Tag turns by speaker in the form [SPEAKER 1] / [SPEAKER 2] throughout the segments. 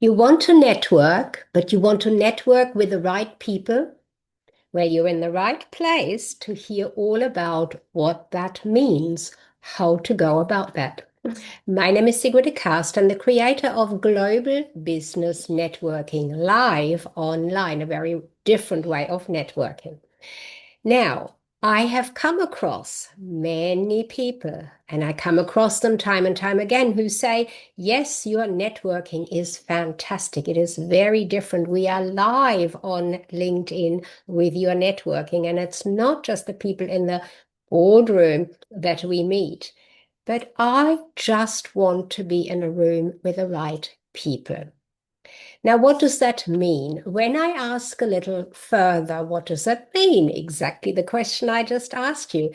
[SPEAKER 1] You want to network, but you want to network with the right people where you're in the right place to hear all about what that means, how to go about that. My name is Sigrid de Cast. I'm the creator of Global Business Networking live online, a very different way of networking. Now, I have come across many people, and I come across them time and time again, who say, yes, your networking is fantastic. It is very different. We are live on LinkedIn with your networking, and it's not just the people in the boardroom that we meet, but I just want to be in a room with the right people. Now, what does that mean? When I ask a little further, what does that mean? Exactly the question I just asked you.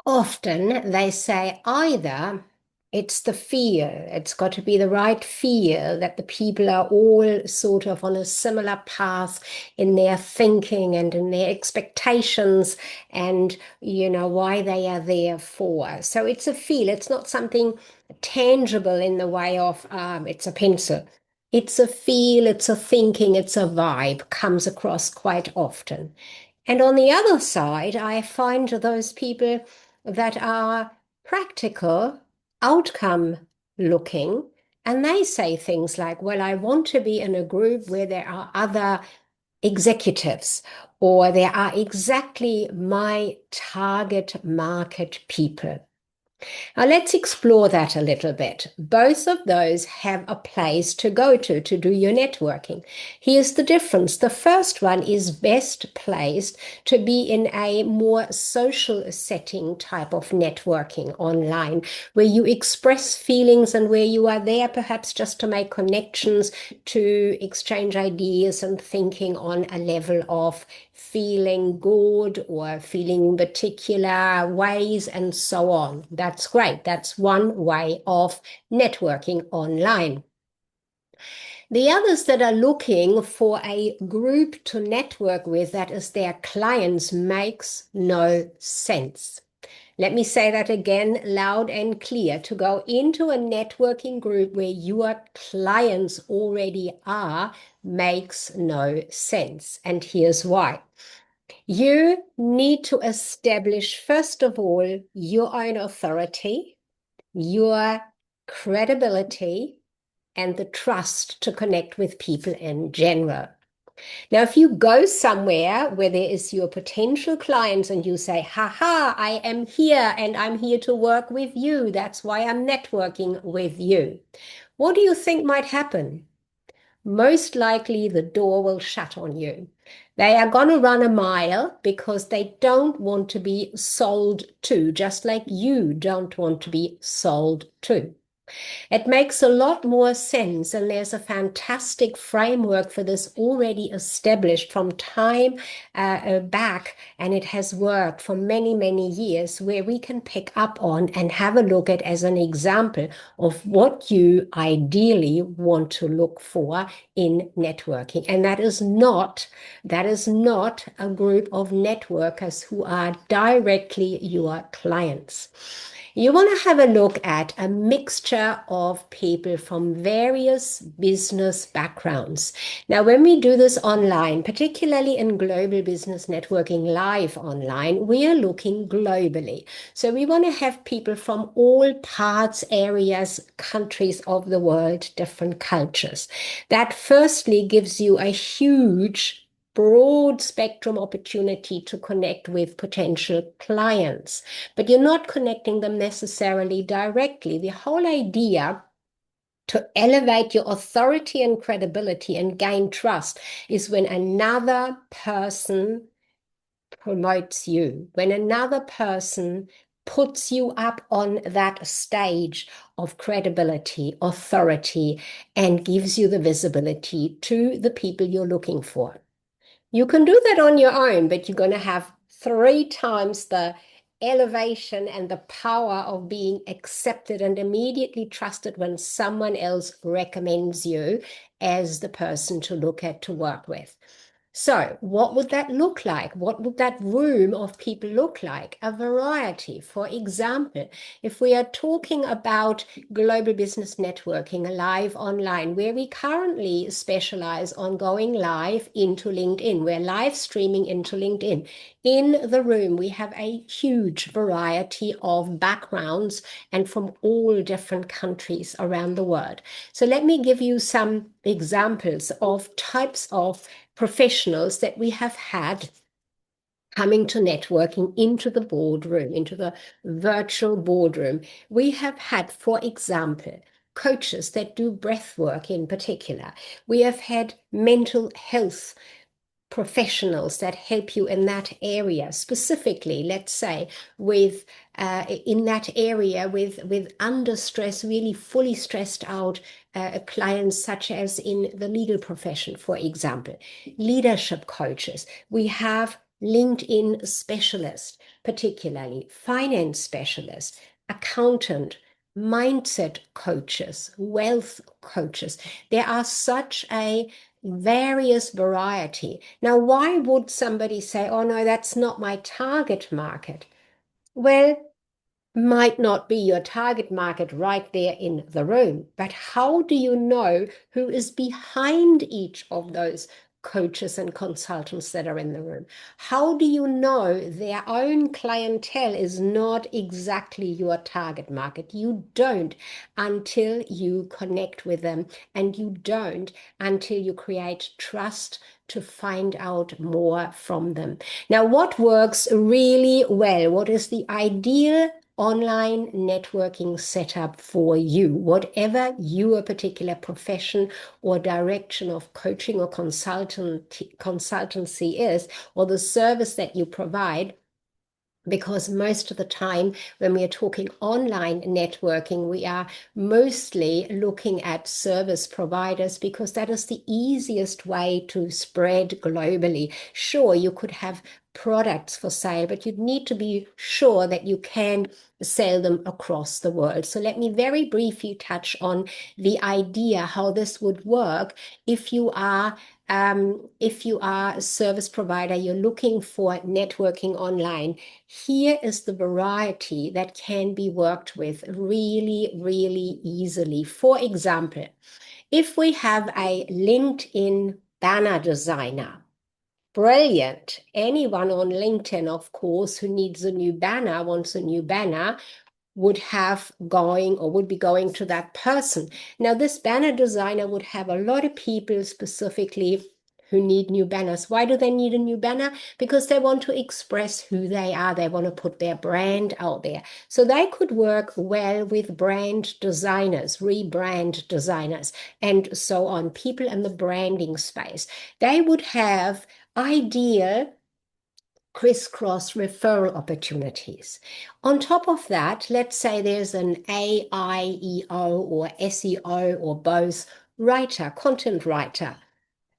[SPEAKER 1] Often they say either it's the feel, it's got to be the right feel that the people are all sort of on a similar path in their thinking and in their expectations and, why they are there for. So it's a feel, it's not something tangible in the way of it's a pencil. It's a feel, it's a thinking, it's a vibe, comes across quite often. And on the other side, I find those people that are practical, outcome looking, and they say things like, well, I want to be in a group where there are other executives, or there are exactly my target market people. Now, let's explore that a little bit. Both of those have a place to go to do your networking. Here's the difference. The first one is best placed to be in a more social setting type of networking online, where you express feelings and where you are there perhaps just to make connections, to exchange ideas and thinking on a level of feeling good or feeling particular ways and so on. That's great. That's one way of networking online. The others that are looking for a group to network with that is their clients makes no sense. Let me say that again loud and clear. To go into a networking group where your clients already are makes no sense. And here's why. You need to establish, first of all, your own authority, your credibility, and the trust to connect with people in general. Now, if you go somewhere where there is your potential clients and you say, haha, I am here and I'm here to work with you. That's why I'm networking with you. What do you think might happen? Most likely the door will shut on you. They are going to run a mile because they don't want to be sold to, just like you don't want to be sold to. It makes a lot more sense, and there's a fantastic framework for this already established from time back, and it has worked for many, many years, where we can pick up on and have a look at as an example of what you ideally want to look for in networking. And that is not a group of networkers who are directly your clients. You want to have a look at a mixture of people from various business backgrounds. Now, when we do this online, particularly in Global Business Networking live online, we are looking globally. So we want to have people from all parts, areas, countries of the world, different cultures. That firstly gives you a huge broad spectrum opportunity to connect with potential clients, but you're not connecting them necessarily directly. The whole idea to elevate your authority and credibility and gain trust is when another person promotes you, when another person puts you up on that stage of credibility, authority, and gives you the visibility to the people you're looking for. You can do that on your own, but you're going to have 3 times the elevation and the power of being accepted and immediately trusted when someone else recommends you as the person to look at, to work with. So, what would that look like? What would that room of people look like? A variety. For example, if we are talking about global business networking, live online, where we currently specialize on going live into LinkedIn, we're live streaming into LinkedIn. In the room, we have a huge variety of backgrounds and from all different countries around the world. So, let me give you some examples of types of professionals that we have had coming to networking into the boardroom, into the virtual boardroom. We have had, for example, coaches that do breath work in particular. We have had mental health professionals that help you in that area specifically, let's say with in that area with under stress, really fully stressed out clients, such as in the legal profession, for example. Leadership coaches, we have LinkedIn specialists, particularly finance specialists, accountant, mindset coaches, wealth coaches. There are such a various variety. Now, why would somebody say, oh no, that's not my target market? Well, might not be your target market right there in the room, but how do you know who is behind each of those coaches and consultants that are in the room? How do you know their own clientele is not exactly your target market? You don't until you connect with them, and you don't until you create trust to find out more from them. Now, what works really well? What is the ideal online networking setup for you, whatever your particular profession or direction of coaching or consultancy is, or the service that you provide? Because most of the time, when we are talking online networking, we are mostly looking at service providers because that is the easiest way to spread globally. Sure, you could have products for sale, but you'd need to be sure that you can sell them across the world. So let me very briefly touch on the idea how this would work if you are a service provider, you're looking for networking online. Here is the variety that can be worked with really, really easily. For example, if we have a LinkedIn banner designer, brilliant. Anyone on LinkedIn, of course, who needs a new banner, wants a new banner, would have going or would be going to that person. Now, this banner designer would have a lot of people specifically who need new banners. Why do they need a new banner? Because they want to express who they are. They want to put their brand out there. So they could work well with brand designers, rebrand designers, and so on, people in the branding space. They would have ideal crisscross referral opportunities. On top of that, let's say there's an AIEO or SEO or both writer, content writer.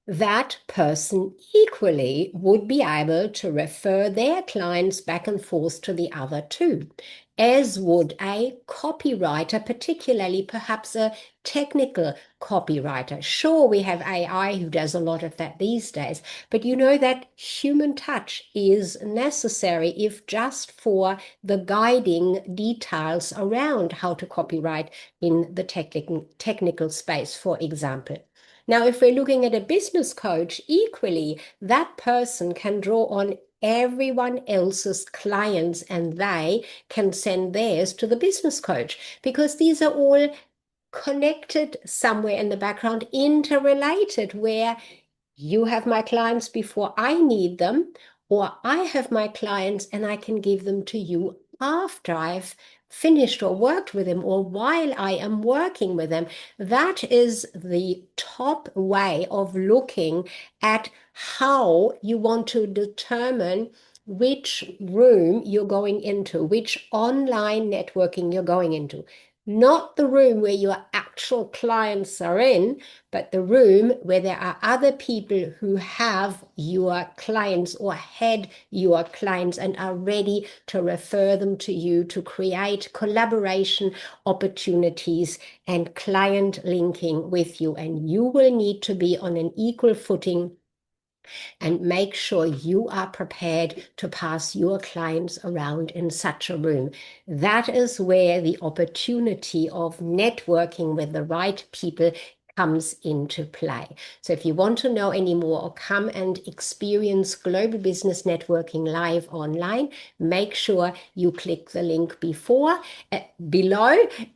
[SPEAKER 1] That person equally would be able to refer their clients back and forth to the other two, as would a copywriter, particularly perhaps a technical copywriter. Sure, we have AI who does a lot of that these days, but you know that human touch is necessary, if just for the guiding details around how to copyright in the technical space, for example. Now, if we're looking at a business coach, equally, that person can draw on everyone else's clients and they can send theirs to the business coach, because these are all connected somewhere in the background, interrelated, where you have my clients before I need them, or I have my clients and I can give them to you after I've finished or worked with them, or while I am working with them. That is the top way of looking at how you want to determine which room you're going into, which online networking you're going into. Not the room where your actual clients are in, but the room where there are other people who have your clients or had your clients and are ready to refer them to you to create collaboration opportunities and client linking with you. And you will need to be on an equal footing and make sure you are prepared to pass your clients around in such a room. That is where the opportunity of networking with the right people comes into play. So if you want to know any more or come and experience Global Business Networking live online, make sure you click the link below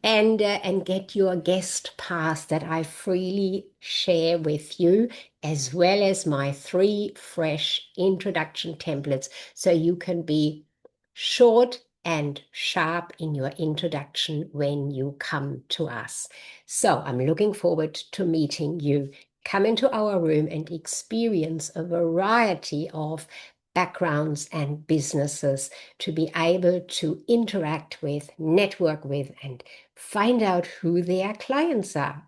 [SPEAKER 1] and get your guest pass that I freely share with you, as well as my 3 fresh introduction templates, so you can be short and sharp in your introduction when you come to us. So I'm looking forward to meeting you. Come into our room and experience a variety of backgrounds and businesses to be able to interact with, network with, and find out who their clients are.